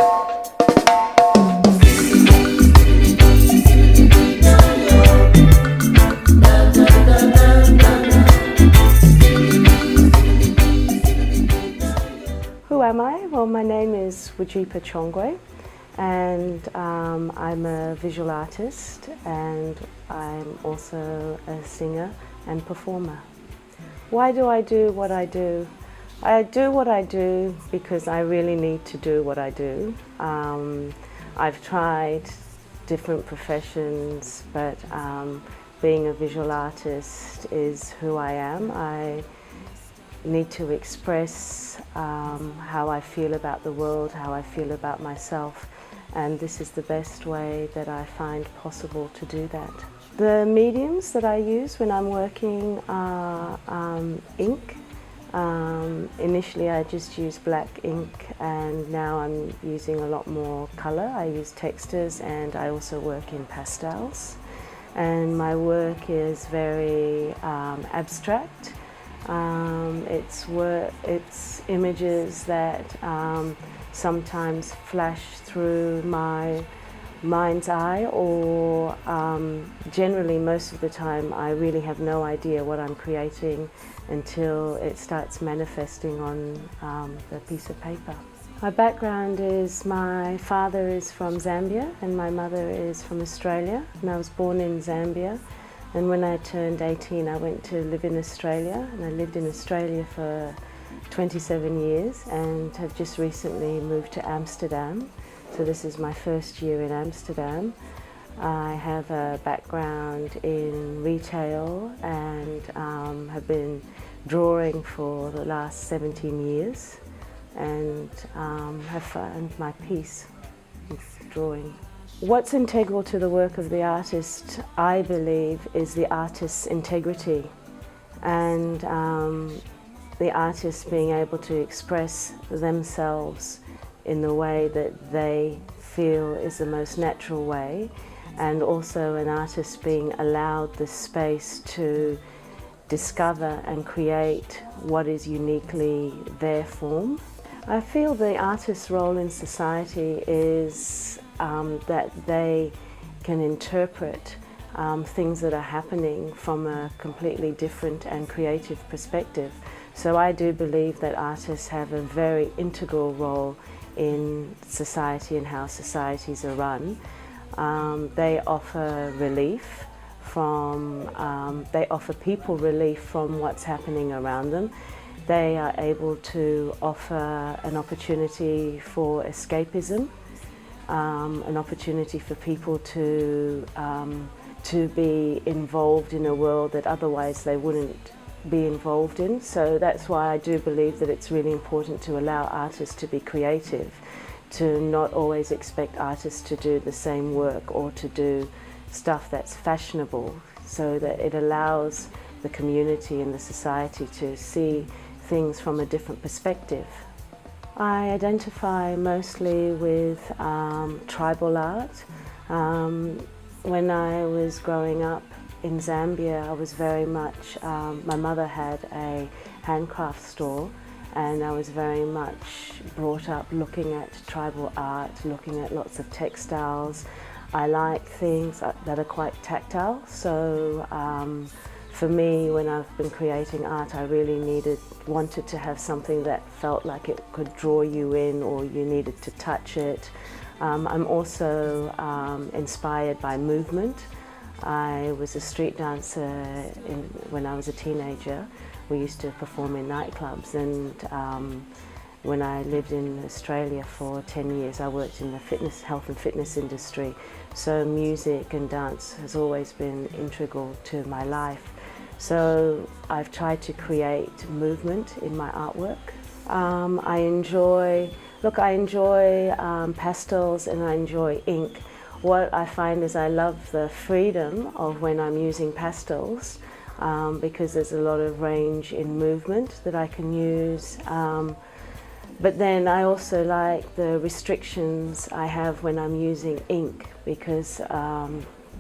Who am I? Well, my name is Wajipha Chongwe, and I'm a visual artist, and I'm also a singer and performer. Why do I do what I do? I do what I do because I really need to do what I do. I've tried different professions, but being a visual artist is who I am. I need to express how I feel about the world, how I feel about myself, and this is the best way that I find possible to do that. The mediums that I use when I'm working are ink. Initially I just used black ink, and now I'm using a lot more colour. I use textiles, and I also work in pastels, and my work is very abstract. It's images that sometimes flash through my mind's eye, or generally most of the time I really have no idea what I'm creating until it starts manifesting on the piece of paper. My background is my father is from Zambia and my mother is from Australia, and I was born in Zambia. And when I turned 18, I went to live in Australia, and I lived in Australia for 27 years and have just recently moved to Amsterdam. So this is my first year in Amsterdam. I have a background in retail and have been drawing for the last 17 years, and have found my peace with drawing. What's integral to the work of the artist, I believe, is the artist's integrity, and the artist being able to express themselves in the way that they feel is the most natural way, and also an artist being allowed the space to discover and create what is uniquely their form. I feel the artist's role in society is that they can interpret things that are happening from a completely different and creative perspective. So I do believe that artists have a very integral role in society and how societies are run. They offer relief they offer people relief from what's happening around them. They are able to offer an opportunity for escapism, an opportunity for people to be involved in a world that otherwise they wouldn't be involved in. So that's why I do believe that it's really important to allow artists to be creative, to not always expect artists to do the same work or to do stuff that's fashionable, so that it allows the community and the society to see things from a different perspective. I identify mostly with tribal art. When I was growing up in Zambia, I was very much, my mother had a handcraft store, and I was very much brought up looking at tribal art, looking at lots of textiles. I like things that are quite tactile, so for me, when I've been creating art, I really wanted to have something that felt like it could draw you in, or you needed to touch it. I'm also inspired by movement. I was a street dancer when I was a teenager. We used to perform in nightclubs, and when I lived in Australia for 10 years, I worked in the health and fitness industry. So music and dance has always been integral to my life. So I've tried to create movement in my artwork. I enjoy pastels, and I enjoy ink. What I find is I love the freedom of when I'm using pastels, because there's a lot of range in movement that I can use. But then I also like the restrictions I have when I'm using ink, because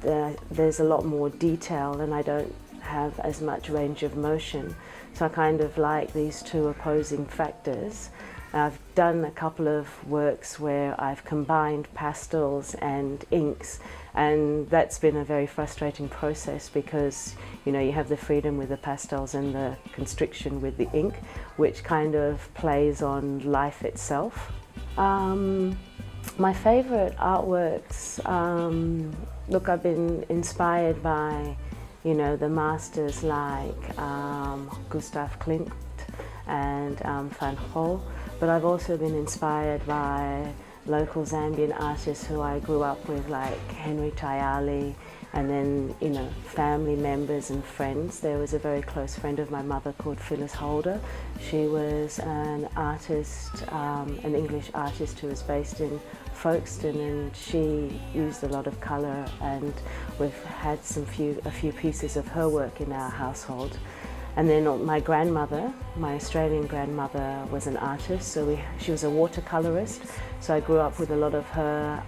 there's a lot more detail and I don't have as much range of motion. So I kind of like these two opposing factors. I've done a couple of works where I've combined pastels and inks, and that's been a very frustrating process because you have the freedom with the pastels and the constriction with the ink, which kind of plays on life itself. My favorite artworks, look, I've been inspired by the masters like Gustav Klimt and Van Gogh, but I've also been inspired by local Zambian artists who I grew up with, like Henry Tayali, and then family members and friends. There was a very close friend of my mother called Phyllis Holder. She was an artist, an English artist who was based in Folkestone, and she used a lot of colour, and we've had a few pieces of her work in our household. And then my grandmother, my Australian grandmother, was an artist, so she was a watercolourist, so I grew up with a lot of her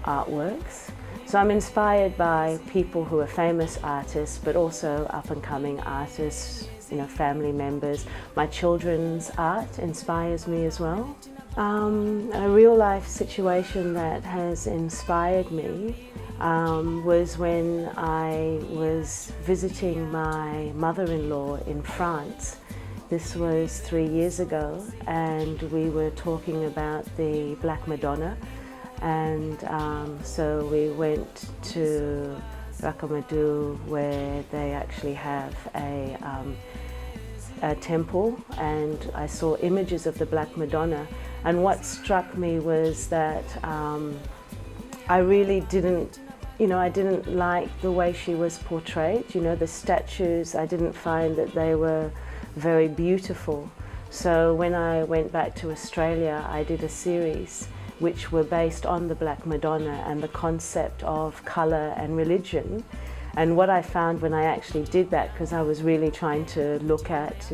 artworks. So I'm inspired by people who are famous artists, but also up-and-coming artists, family members. My children's art inspires me as well. A real-life situation that has inspired me was when I was visiting my mother-in-law in France. This was 3 years ago, and we were talking about the Black Madonna, and so we went to Rakamadou, where they actually have a temple, and I saw images of the Black Madonna, and what struck me was that I really didn't I didn't like the way she was portrayed. The statues, I didn't find that they were very beautiful. So when I went back to Australia, I did a series which were based on the Black Madonna and the concept of colour and religion. And what I found when I actually did that, because I was really trying to look at,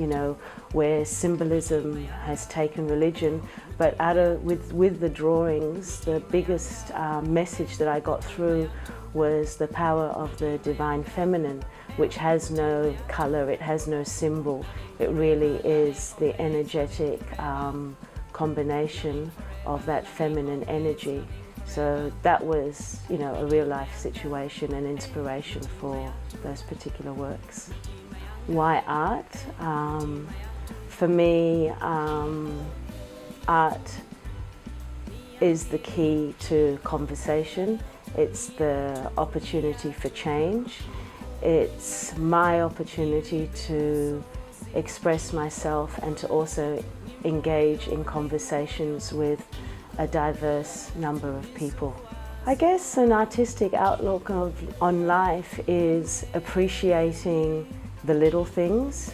where symbolism has taken religion, but with the drawings, the biggest message that I got through was the power of the divine feminine, which has no colour, it has no symbol. It really is the energetic combination of that feminine energy. So that was, a real life situation and inspiration for those particular works. Why art? For me, art is the key to conversation. It's the opportunity for change. It's my opportunity to express myself and to also engage in conversations with a diverse number of people. I guess an artistic outlook on life is appreciating the little things,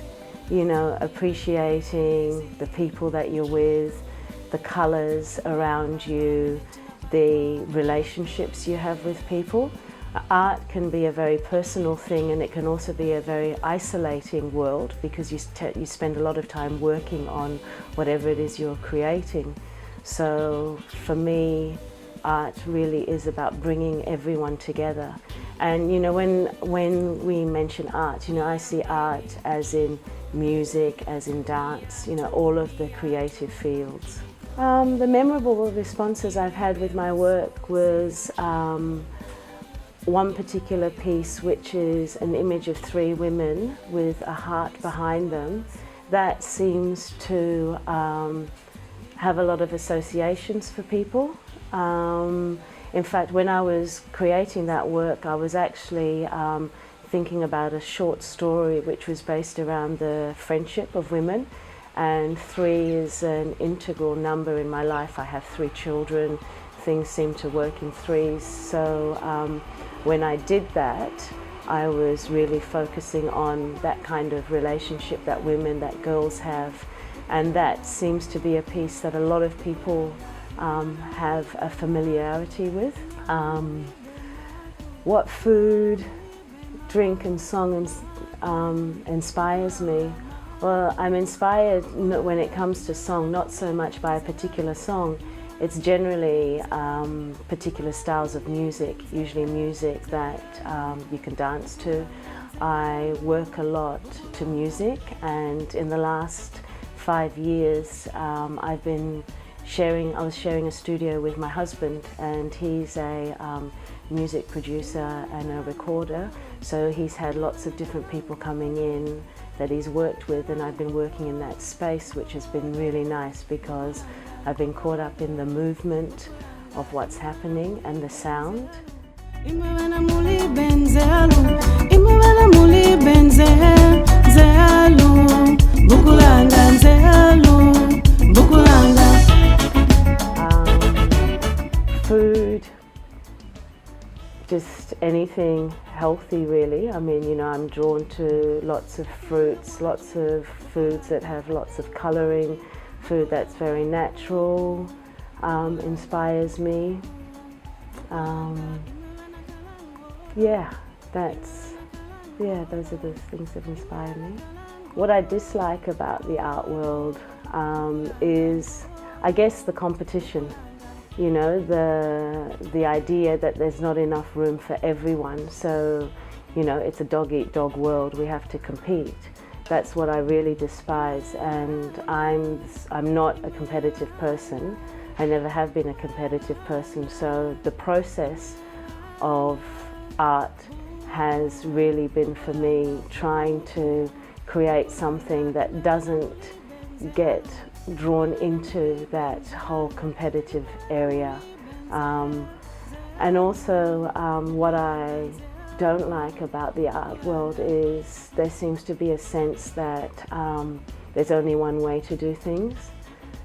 appreciating the people that you're with, the colours around you, the relationships you have with people. Art can be a very personal thing, and it can also be a very isolating world because you spend a lot of time working on whatever it is you're creating. So for me, art really is about bringing everyone together. And when we mention art, I see art as in music, as in dance, all of the creative fields. The memorable responses I've had with my work was one particular piece, which is an image of 3 women with a heart behind them. That seems to have a lot of associations for people. In fact, when I was creating that work, I was actually thinking about a short story which was based around the friendship of women, and 3 is an integral number in my life. I have 3 children. Things seem to work in 3s. So when I did that, I was really focusing on that kind of relationship that women, that girls have, and that seems to be a piece that a lot of people have a familiarity with. What food, drink and song inspires me? Well, I'm inspired when it comes to song, not so much by a particular song. It's generally particular styles of music, usually music that you can dance to. I work a lot to music, and in the last 5 years, I was sharing a studio with my husband, and he's a music producer and a recorder, so he's had lots of different people coming in that he's worked with, and I've been working in that space, which has been really nice because I've been caught up in the movement of what's happening and the sound. Food, just anything healthy really. I mean, you know, I'm drawn to lots of fruits, lots of foods that have lots of colouring, food that's very natural, inspires me. Those are the things that inspire me. What I dislike about the art world is, I guess, the competition. You know, the idea that there's not enough room for everyone. So, you know, it's a dog-eat-dog world. We have to compete. That's what I really despise. And I'm not a competitive person. I never have been a competitive person. So the process of art has really been for me trying to create something that doesn't get drawn into that whole competitive area. And also what I don't like about the art world is there seems to be a sense that there's only one way to do things.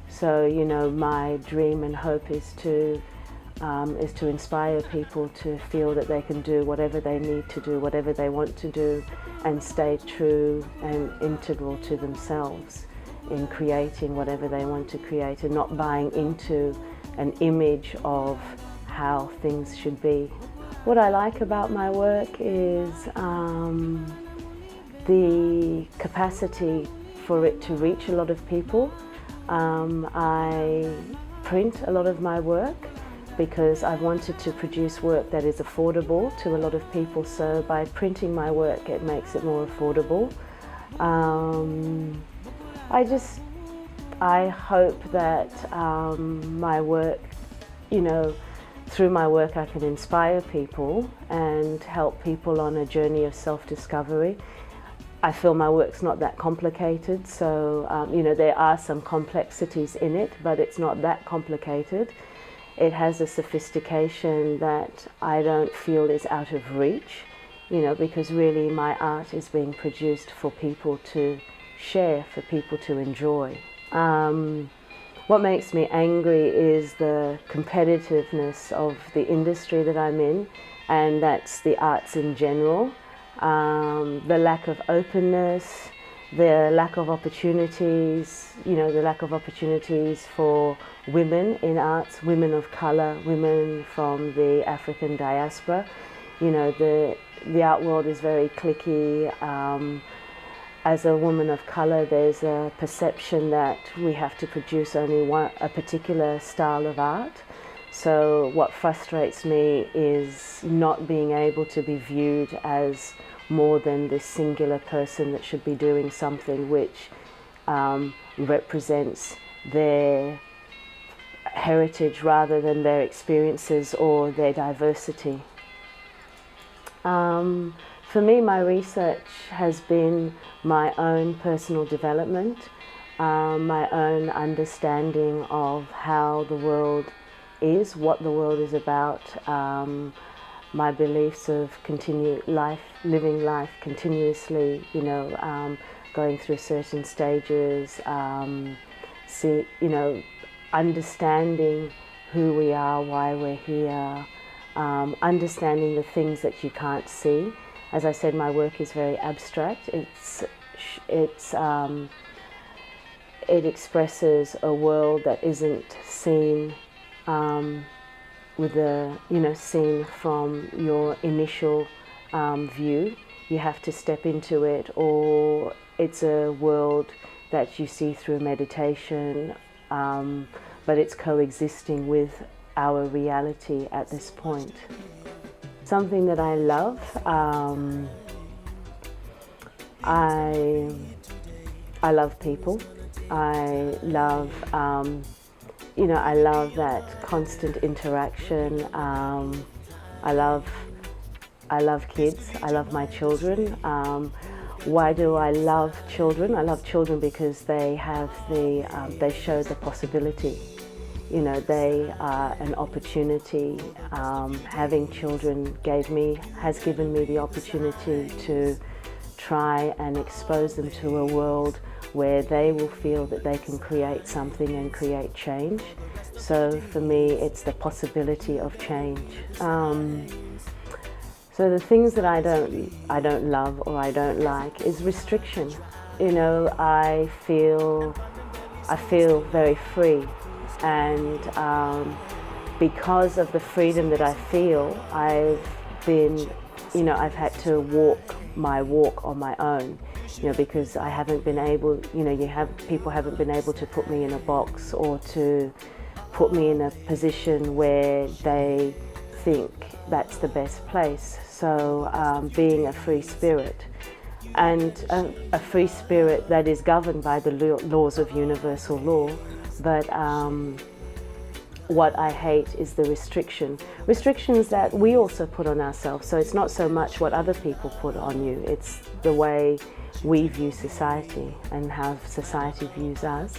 So, you know, my dream and hope is to inspire people to feel that they can do whatever they need to do, whatever they want to do, and stay true and integral to themselves in creating whatever they want to create, and not buying into an image of how things should be. What I like about my work is the capacity for it to reach a lot of people. I print a lot of my work because I wanted to produce work that is affordable to a lot of people, so by printing my work it makes it more affordable. I hope that my work, you know, through my work I can inspire people and help people on a journey of self-discovery. I feel my work's not that complicated, so you know, there are some complexities in it, but it's not that complicated. It has a sophistication that I don't feel is out of reach, you know, because really my art is being produced for people to share, for people to enjoy. What makes me angry is the competitiveness of the industry that I'm in, and that's the arts in general. The lack of openness, the lack of opportunities, you know, the lack of opportunities for women in arts, women of colour, women from the African diaspora. You know, the art world is very cliquey. As a woman of colour, there's a perception that we have to produce only a particular style of art. So what frustrates me is not being able to be viewed as more than this singular person that should be doing something which represents their heritage rather than their experiences or their diversity. For me, my research has been my own personal development, my own understanding of how the world is, what the world is about, my beliefs of living life continuously, you know, going through certain stages, understanding who we are, why we're here, understanding the things that you can't see. As I said, my work is very abstract. It expresses a world that isn't seen seen from your initial view. You have to step into it, or it's a world that you see through meditation, but it's coexisting with our reality at this point. Something that I love, I love people. I love, you know, I love that constant interaction. I love kids. I love my children. Why do I love children? I love children because they have they show the possibility. You know, they are an opportunity. Having children has given me the opportunity to try and expose them to a world where they will feel that they can create something and create change. So for me, it's the possibility of change. So the things that I don't love or I don't like is restriction. You know, I feel very free, and because of the freedom that I feel, I've had to walk my walk on my own. You know, because I haven't been able, you know, people haven't been able to put me in a box or to put me in a position where they think that's the best place. So being a free spirit, and a free spirit that is governed by the laws of universal law, but what I hate is the restrictions that we also put on ourselves. So it's not so much what other people put on you, it's the way we view society and how society views us.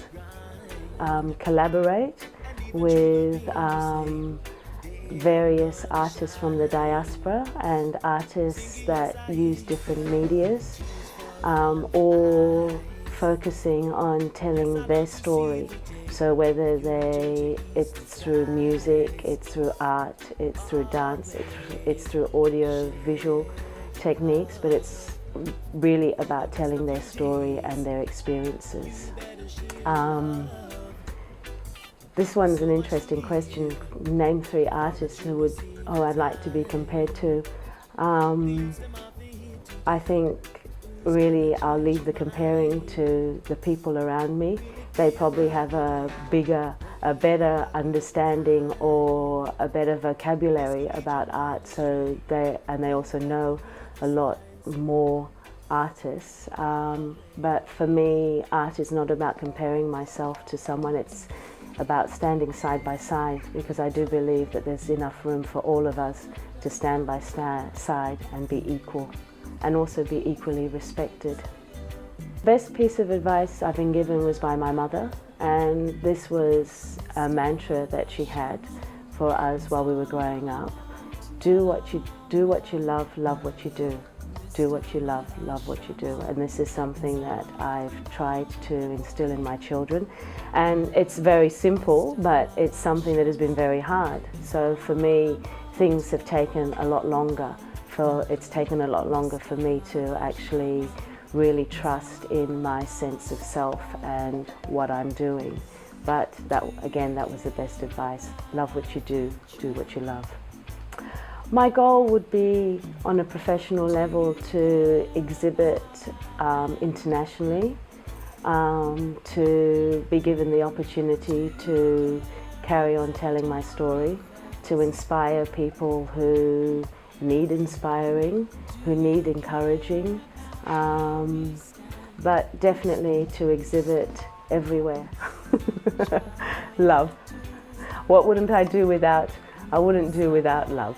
Collaborate with various artists from the diaspora and artists that use different medias, all focusing on telling their story. So whether it's through music, it's through art, it's through dance, it's through audio visual techniques, but it's really about telling their story and their experiences. This one's an interesting question. Name 3 artists who I'd like to be compared to. I think really I'll leave the comparing to the people around me. They probably have a better understanding or a better vocabulary about art, so they also know a lot more artists. But for me, art is not about comparing myself to someone, it's about standing side by side, because I do believe that there's enough room for all of us to stand by side and be equal, and also be equally respected. Best piece of advice I've been given was by my mother, and this was a mantra that she had for us while we were growing up. Do what you love what you do. Do what you love what you do. And this is something that I've tried to instill in my children. And it's very simple, but it's something that has been very hard. So for me, things have taken a lot longer. It's taken a lot longer for me to actually really trust in my sense of self and what I'm doing. But that was the best advice. Love what you do what you love. My goal would be, on a professional level, to exhibit internationally, to be given the opportunity to carry on telling my story, to inspire people who need inspiring, who need encouraging, but definitely to exhibit everywhere. Love. What wouldn't I do without? I wouldn't do without love.